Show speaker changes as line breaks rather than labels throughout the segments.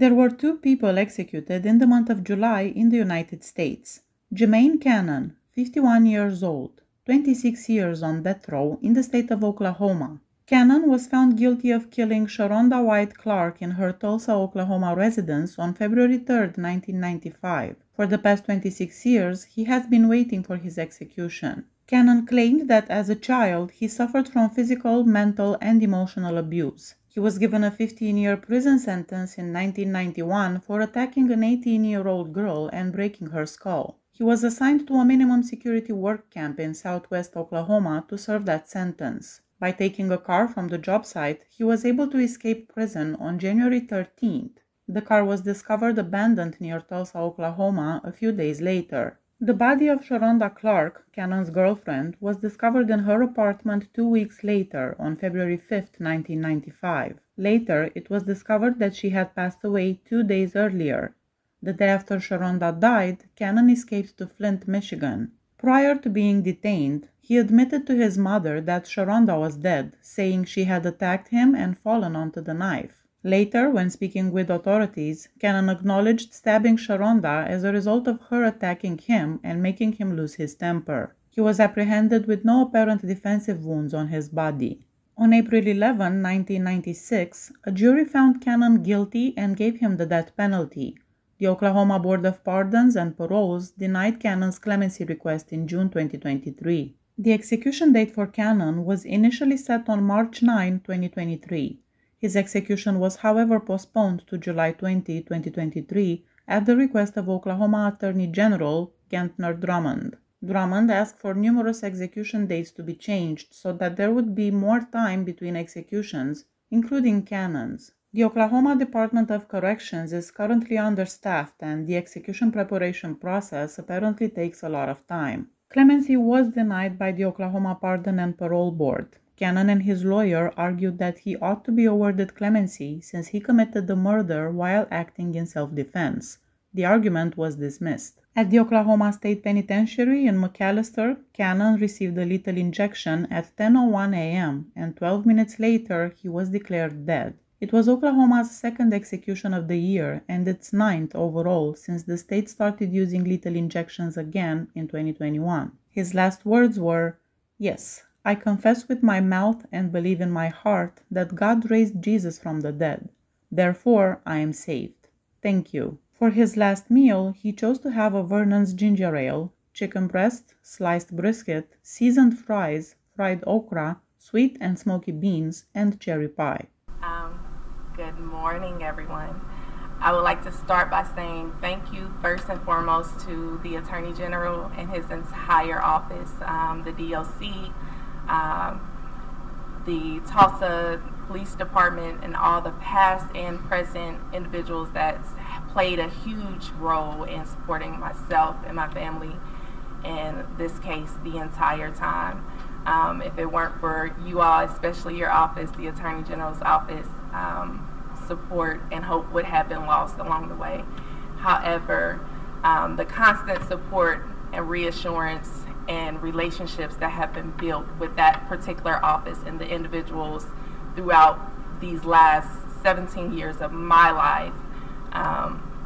There were 2 people executed in the month of July in the United States. Jemaine Cannon, 51 years old, 26 years on death row in the state of Oklahoma. Cannon was found guilty of killing Sharonda White Clark in her Tulsa, Oklahoma residence on February 3, 1995. For the past 26 years, he has been waiting for his execution. Cannon claimed that as a child, he suffered from physical, mental, and emotional abuse. He was given a 15-year prison sentence in 1991 for attacking an 18-year-old girl and breaking her skull. He was assigned to a minimum security work camp in southwest Oklahoma to serve that sentence. By taking a car from the job site, he was able to escape prison on January 13th. The car was discovered abandoned near Tulsa, Oklahoma a few days later. The body of Sharonda Clark, Cannon's girlfriend, was discovered in her apartment 2 weeks later, on February 5, 1995. Later, it was discovered that she had passed away 2 days earlier. The day after Sharonda died, Cannon escaped to Flint, Michigan. Prior to being detained, he admitted to his mother that Sharonda was dead, saying she had attacked him and fallen onto the knife. Later, when speaking with authorities, Cannon acknowledged stabbing Sharonda as a result of her attacking him and making him lose his temper. He was apprehended with no apparent defensive wounds on his body. On April 11, 1996, a jury found Cannon guilty and gave him the death penalty. The Oklahoma Board of Pardons and Paroles denied Cannon's clemency request in June 2023. The execution date for Cannon was initially set on March 9, 2023. His execution was, however, postponed to July 20, 2023, at the request of Oklahoma Attorney General Gentner Drummond. Drummond asked for numerous execution dates to be changed so that there would be more time between executions, including Cannon's. The Oklahoma Department of Corrections is currently understaffed, and the execution preparation process apparently takes a lot of time. Clemency was denied by the Oklahoma Pardon and Parole Board. Cannon and his lawyer argued that he ought to be awarded clemency since he committed the murder while acting in self-defense. The argument was dismissed. At the Oklahoma State Penitentiary in McAlester, Cannon received a lethal injection at 10:01 a.m., and 12 minutes later he was declared dead. It was Oklahoma's second execution of the year and its 9th overall since the state started using lethal injections again in 2021. His last words were, "Yes, I confess with my mouth and believe in my heart that God raised Jesus from the dead. Therefore, I am saved. Thank you." For his last meal, he chose to have a Vernon's ginger ale, chicken breast, sliced brisket, seasoned fries, fried okra, sweet and smoky beans, and cherry pie.
Good morning, everyone. I would like to start by saying thank you first and foremost to the Attorney General and his entire office, the DLC, the Tulsa Police Department, and all the past and present individuals that played a huge role in supporting myself and my family in this case the entire time. If it weren't for you all, especially your office, the Attorney General's office, support and hope would have been lost along the way. However, the constant support and reassurance and relationships that have been built with that particular office and the individuals throughout these last 17 years of my life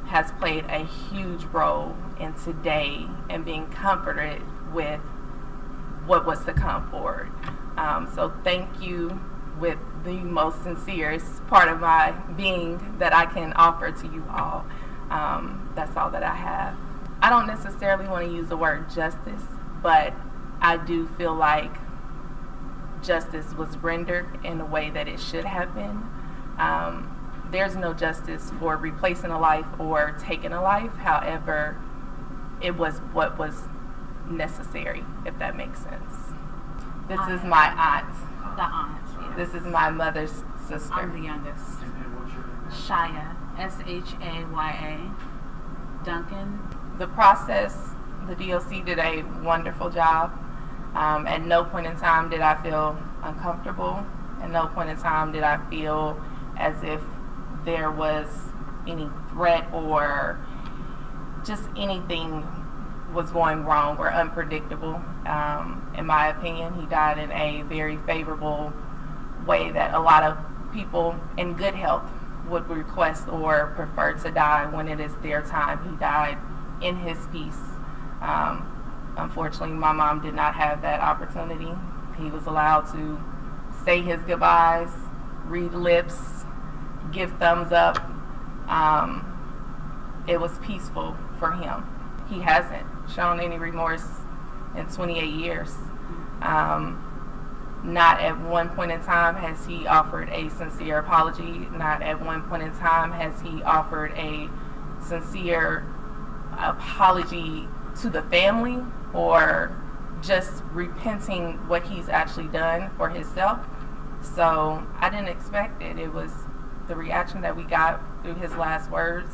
has played a huge role in today and being comforted with what was to come forward. So thank you with the most sincerest part of my being that I can offer to you all. That's all that I have. I don't necessarily want to use the word justice, but I do feel like justice was rendered in the way that it should have been. There's no justice for replacing a life or taking a life. However, it was what was necessary, if that makes sense. This is my aunt.
The aunt, yes.
This is my mother's sister.
I'm the youngest. Shaya, S-H-A-Y-A. Duncan.
The process, the DLC did a wonderful job. At no point in time did I feel uncomfortable. At no point in time did I feel as if there was any threat or just anything was going wrong or unpredictable. In my opinion, he died in a very favorable way that a lot of people in good health would request or prefer to die when it is their time. He died in his peace. Unfortunately, my mom did not have that opportunity. He was allowed to say his goodbyes, read lips, give thumbs up. It was peaceful for him. He hasn't shown any remorse in 28 years. Not at one point in time has he offered a sincere apology. Not at one point in time has he offered a sincere apology to the family or just repenting what he's actually done for himself. So I didn't expect it. It was the reaction that we got through his last words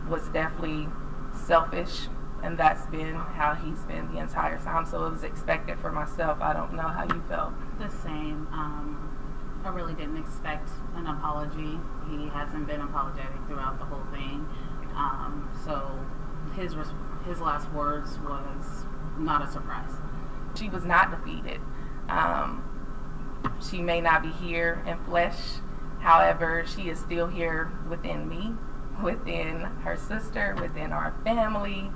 was definitely selfish, and that's been how he's been the entire time. So it was expected for myself. I don't know how you felt.
The same. I really didn't expect an apology. He hasn't been apologetic throughout the whole thing. So his last words was not a surprise.
She was not defeated. She may not be here in flesh. However, she is still here within me, within her sister, within our family.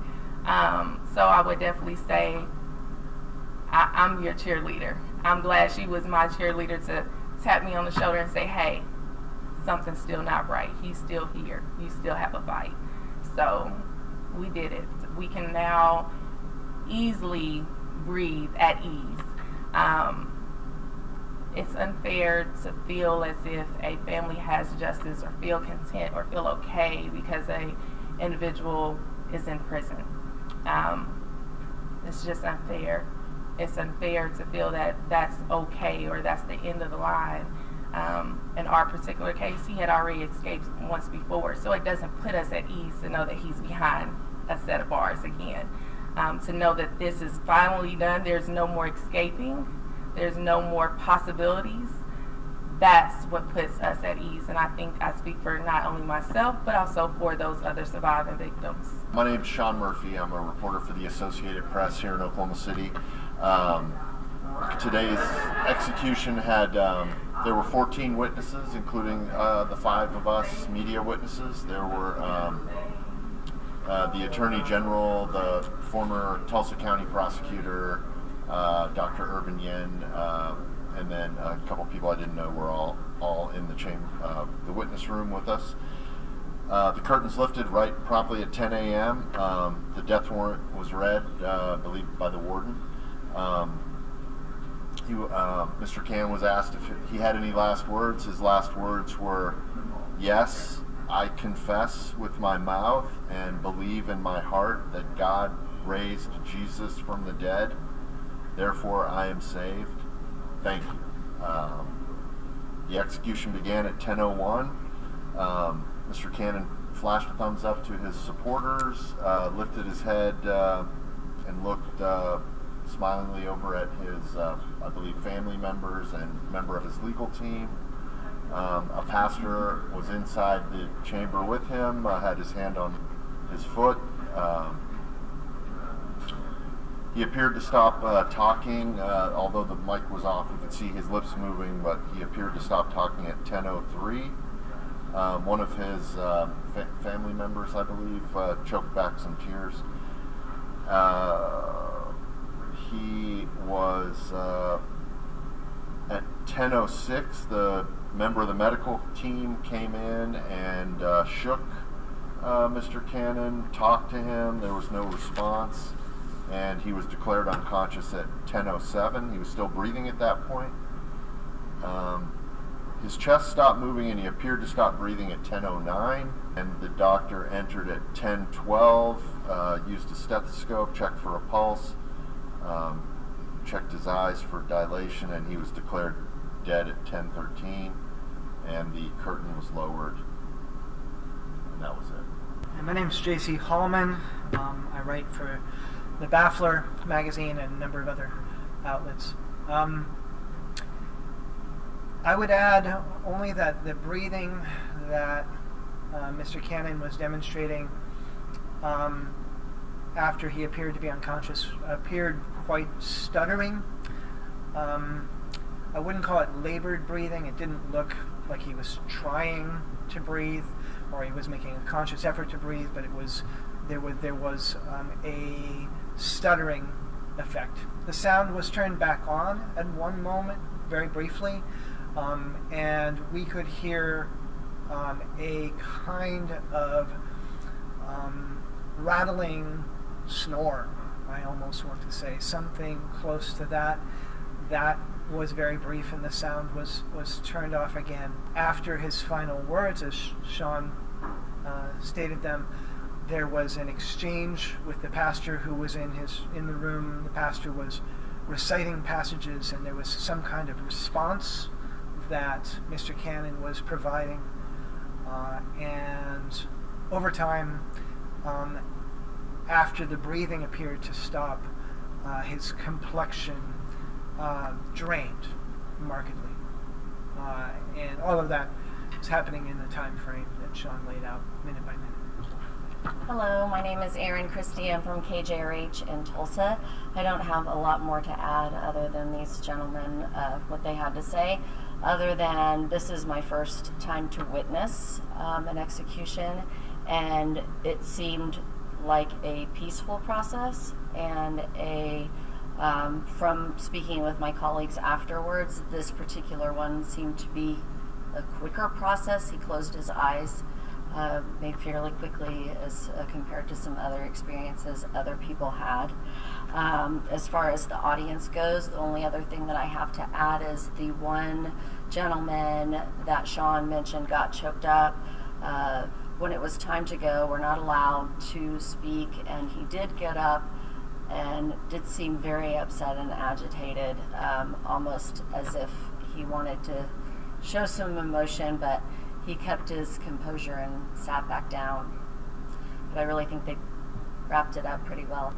So I would definitely say I'm your cheerleader. I'm glad she was my cheerleader to tap me on the shoulder and say, hey, something's still not right. He's still here. You still have a fight. So we did it. We can now easily breathe at ease. It's unfair to feel as if a family has justice or feel content or feel okay because an individual is in prison. It's just unfair. It's unfair to feel that that's okay or that's the end of the line. In our particular case, he had already escaped once before, so it doesn't put us at ease to know that he's behind a set of bars again. To know that this is finally done, there's no more escaping, there's no more possibilities, that's what puts us at ease. And I think I speak for not only myself, but also for those other surviving victims.
My name's Sean Murphy. I'm a reporter for the Associated Press here in Oklahoma City. Today's execution had, there were 14 witnesses, including the 5 of us media witnesses. There were the Attorney General, the former Tulsa County prosecutor, Dr. Urban Yen, and then a couple people I didn't know were all in the chamber, the witness room with us. The curtains lifted right promptly at 10 a.m. The death warrant was read, I believe, by the warden. Mr. Cannon was asked if he had any last words. His last words were, "Yes, I confess with my mouth and believe in my heart that God raised Jesus from the dead. Therefore, I am saved. Thank you." The execution began at 10:01. Mr. Cannon flashed a thumbs up to his supporters, lifted his head, and looked smilingly over at his, I believe, family members and member of his legal team. A pastor was inside the chamber with him, had his hand on his foot. He appeared to stop talking, although the mic was off. You could see his lips moving, but he appeared to stop talking at 10:03. One of his family members, I believe, choked back some tears. He was, at 10:06, the member of the medical team came in and shook Mr. Cannon, talked to him. There was no response, and he was declared unconscious at 10:07. He was still breathing at that point. His chest stopped moving and he appeared to stop breathing at 10:09, and the doctor entered at 10:12, used a stethoscope, checked for a pulse, checked his eyes for dilation, and he was declared dead at 10:13, and the curtain was lowered, and that was it.
And my name is J.C. Hallman. I write for the Baffler magazine and a number of other outlets. I would add only that the breathing that Mr. Cannon was demonstrating after he appeared to be unconscious appeared quite stuttering. I wouldn't call it labored breathing. It didn't look like he was trying to breathe, or he was making a conscious effort to breathe, but there was a stuttering effect. The sound was turned back on at one moment, very briefly, and we could hear a kind of rattling snore, I almost want to say, something close to that. That was very brief, and the sound was turned off again. After his final words, as Sean stated them, there was an exchange with the pastor who was in the room. The pastor was reciting passages, and there was some kind of response that Mr. Cannon was providing. And over time, after the breathing appeared to stop, his complexion drained markedly. And all of that is happening in the time frame that Sean laid out minute by minute.
Hello, my name is Erin Christie. I'm from KJRH in Tulsa. I don't have a lot more to add other than these gentlemen, what they had to say, other than this is my first time to witness an execution, and it seemed like a peaceful process, and from speaking with my colleagues afterwards, this particular one seemed to be a quicker process. He closed his eyes made fairly quickly as compared to some other experiences other people had. As far as the audience goes, the only other thing that I have to add is the one gentleman that Sean mentioned got choked up. When it was time to go, we're not allowed to speak, and he did get up and did seem very upset and agitated, almost as if he wanted to show some emotion, but he kept his composure and sat back down. But I really think they wrapped it up pretty well.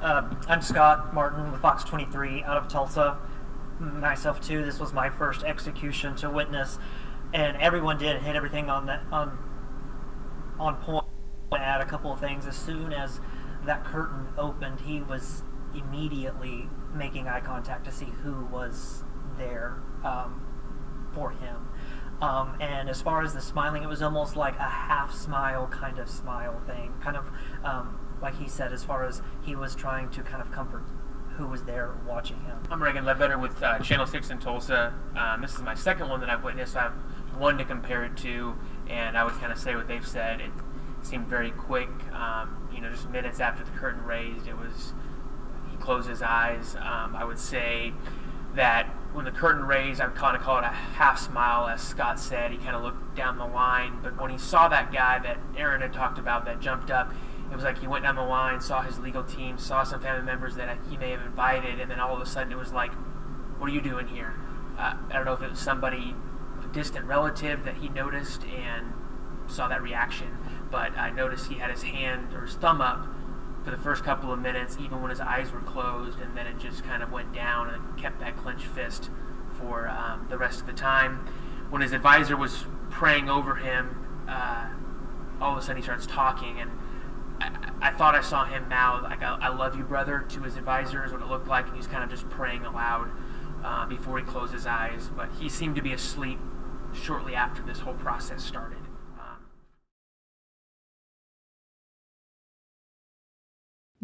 I'm Scott Martin with Fox 23 out of Tulsa. Myself too, this was my first execution to witness, and everyone did hit everything on point. Add a couple of things. As soon as that curtain opened, he was immediately making eye contact to see who was there for him. And as far as the smiling, it was almost like a half smile kind of smile thing, kind of like he said, as far as he was trying to kind of comfort who was there watching him.
I'm Reagan Ledbetter with Channel 6 in Tulsa. This is my second one that I've witnessed. I have one to compare it to, and I would kind of say what they've said. It seemed very quick, just minutes after the curtain raised, he closed his eyes. I would say that when the curtain raised, I would kind of call it a half smile, as Scott said. He kind of looked down the line, but when he saw that guy that Aaron had talked about that jumped up, it was like he went down the line, saw his legal team, saw some family members that he may have invited, and then all of a sudden it was like, what are you doing here? I don't know if it was somebody, a distant relative that he noticed and saw that reaction, but I noticed he had his hand or his thumb up for the first couple of minutes, even when his eyes were closed, and then it just kind of went down and kept that clenched fist for the rest of the time. When his advisor was praying over him, all of a sudden he starts talking, and I thought I saw him mouth, like, I love you, brother, to his advisor, is what it looked like, and he's kind of just praying aloud before he closed his eyes. But he seemed to be asleep shortly after this whole process started.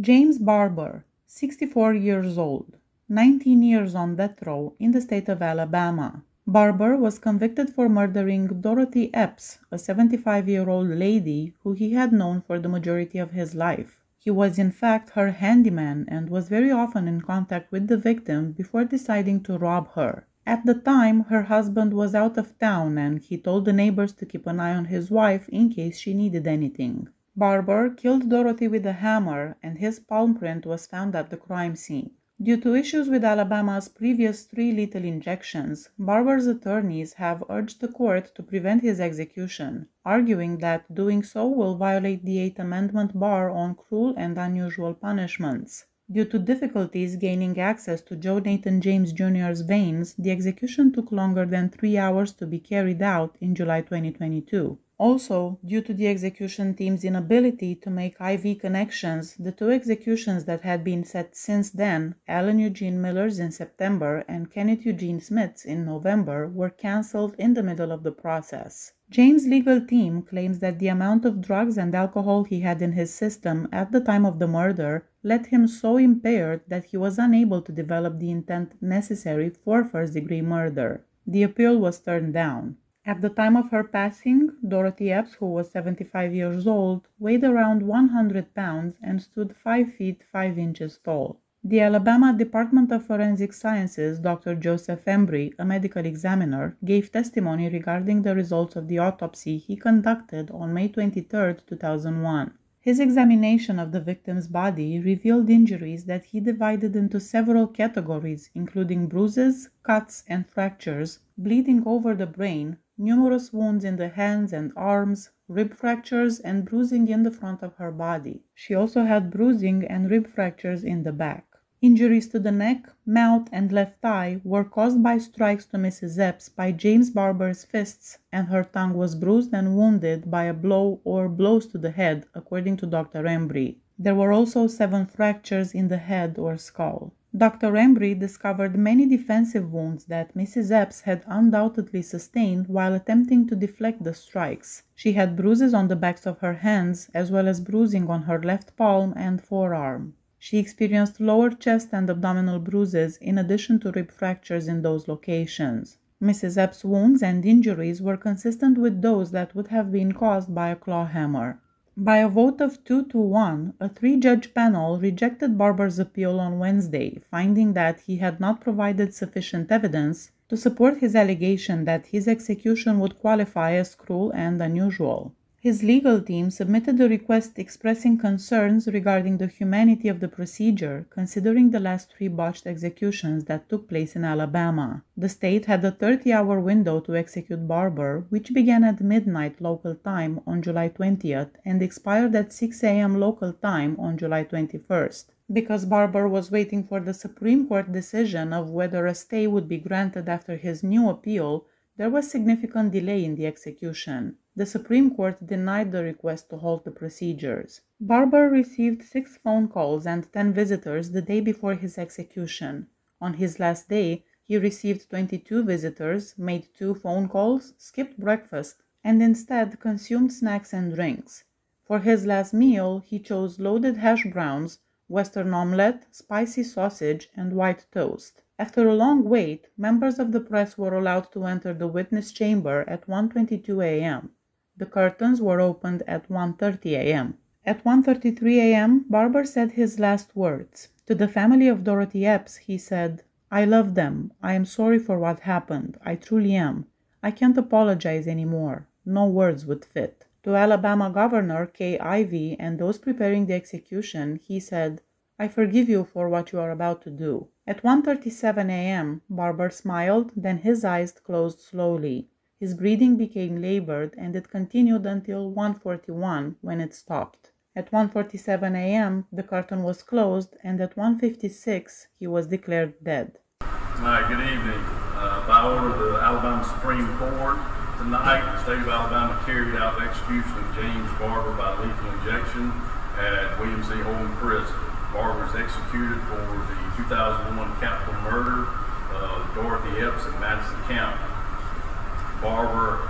James Barber, 64 years old, 19 years on death row in the state of Alabama. Barber was convicted for murdering Dorothy Epps, a 75-year-old lady who he had known for the majority of his life. He was in fact her handyman and was very often in contact with the victim before deciding to rob her. At the time, her husband was out of town, and he told the neighbors to keep an eye on his wife in case she needed anything. Barber killed Dorothy with a hammer, and his palm print was found at the crime scene. Due to issues with Alabama's previous 3 lethal injections, Barber's attorneys have urged the court to prevent his execution, arguing that doing so will violate the 8th Amendment bar on cruel and unusual punishments. Due to difficulties gaining access to Joe Nathan James Jr.'s veins, the execution took longer than 3 hours to be carried out in July 2022. Also, due to the execution team's inability to make IV connections, the two executions that had been set since then, Alan Eugene Miller's in September and Kenneth Eugene Smith's in November, were cancelled in the middle of the process. James' legal team claims that the amount of drugs and alcohol he had in his system at the time of the murder left him so impaired that he was unable to develop the intent necessary for first-degree murder. The appeal was turned down. At the time of her passing, Dorothy Epps, who was 75 years old, weighed around 100 pounds and stood 5 feet 5 inches tall. The Alabama Department of Forensic Sciences, Dr. Joseph Embry, a medical examiner, gave testimony regarding the results of the autopsy he conducted on May 23, 2001. His examination of the victim's body revealed injuries that he divided into several categories, including bruises, cuts, and fractures, bleeding over the brain, numerous wounds in the hands and arms, rib fractures, and bruising in the front of her body. She also had bruising and rib fractures in the back. Injuries to the neck, mouth, and left eye were caused by strikes to Mrs. Epps by James Barber's fists, and her tongue was bruised and wounded by a blow or blows to the head, according to Dr. Embry. There were also 7 fractures in the head or skull. Dr. Embry discovered many defensive wounds that Mrs. Epps had undoubtedly sustained while attempting to deflect the strikes. She had bruises on the backs of her hands, as well as bruising on her left palm and forearm. She experienced lower chest and abdominal bruises in addition to rib fractures in those locations. Mrs. Epps' wounds and injuries were consistent with those that would have been caused by a claw hammer. By a vote of 2-1, a 3-judge panel rejected Barber's appeal on Wednesday, finding that he had not provided sufficient evidence to support his allegation that his execution would qualify as cruel and unusual. His legal team submitted a request expressing concerns regarding the humanity of the procedure, considering the last 3 botched executions that took place in Alabama. The state had a 30-hour window to execute Barber, which began at midnight local time on July 20th and expired at 6 a.m. local time on July 21st. Because Barber was waiting for the Supreme Court decision of whether a stay would be granted after his new appeal, there was significant delay in the execution. The Supreme Court denied the request to halt the procedures. Barber received 6 phone calls and 10 visitors the day before his execution. On his last day, he received 22 visitors, made 2 phone calls, skipped breakfast, and instead consumed snacks and drinks. For his last meal, he chose loaded hash browns, Western omelette, spicy sausage, and white toast. After a long wait, members of the press were allowed to enter the witness chamber at 1:22 a.m. The curtains were opened at 1:30 a.m. At 1:33 a.m., Barber said his last words. To the family of Dorothy Epps, he said, "I love them. I am sorry for what happened. I truly am. I can't apologize anymore. No words would fit." To Alabama Governor Kay Ivey and those preparing the execution, he said, "I forgive you for what you are about to do." At 1:37 a.m., Barber smiled, then his eyes closed slowly. His breathing became labored, and it continued until 1:41, when it stopped. At 1:47 a.m., the curtain was closed, and at 1:56, he was declared dead.
Hi, good evening. By order of the Alabama Supreme Court, tonight the state of Alabama carried out the execution of James Barber by lethal injection at William C. Holden Prison. Barber was executed for the 2001 capital murder of Dorothy Epps in Madison County. Barber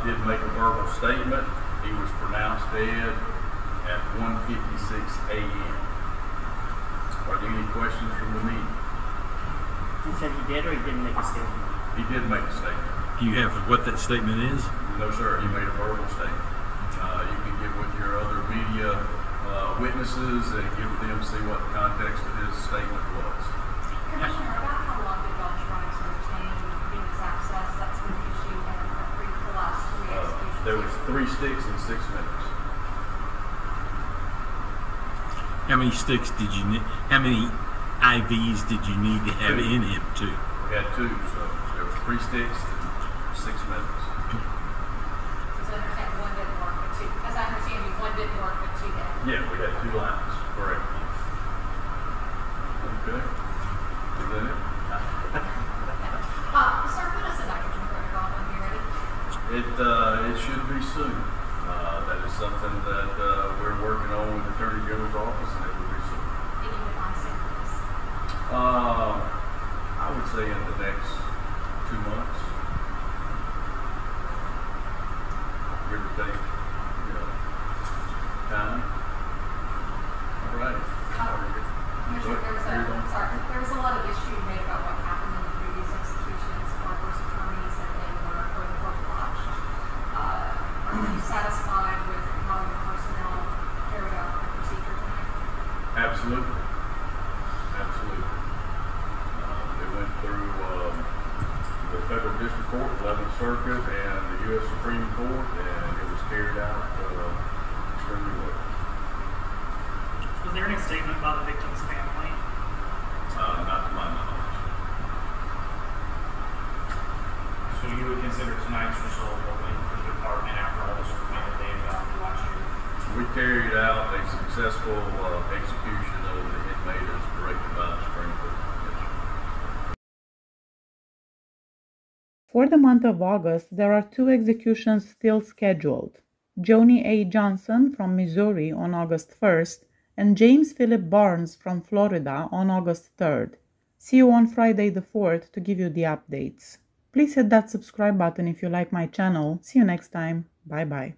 did make a verbal statement. He was pronounced dead at 1:56 a.m. Are there any questions from the meeting?
He said he did, or he didn't make a statement?
He did make a statement.
Do you have what that statement is?
No, sir. He made a verbal statement. You can get with your other media witnesses and give them see what the context of his statement was.
Commissioner, about how long did y'all try to obtain Venus access? That's been the issue in the last 3 executions.
There was 3 sticks in 6 minutes.
How many sticks did you need? How many IVs did you need to have in him too?
We had 2, so there was 3 sticks in 6 minutes.
So I understand one didn't work, but 2. As I understand you, one didn't work, but 2 did.
Yeah, we had 2 lines. Correct. Okay. Is that it?
Sir, put us a nitrogen protocol when you're ready.
It should be soon. something that we're working on with the Attorney General's office, and it will be soon.
Any define samples?
I would say in the next 2 months, give or take, time. All right.
There was a lot of issue made about what happened in the previous executions. Barber's attorneys said they were quote-unquote botched. Are you satisfied with how your personnel carried out the procedure tonight?
Absolutely. Absolutely. They went through the Federal District Court, 11th Circuit, and the U.S. Supreme Court, and it was carried out extremely well.
Was there any statement by the victim's family?
Not to my knowledge.
So you would consider tonight's result a win for the department after all this recommended days after last year?
We carried out a successful execution of the inmate as directed by the Supreme Court.
For the month of August, there are 2 executions still scheduled. Joni A. Johnson from Missouri on August 1st and James Philip Barnes from Florida on August 3rd. See you on Friday the 4th to give you the updates. Please hit that subscribe button if you like my channel. See you next time. Bye bye.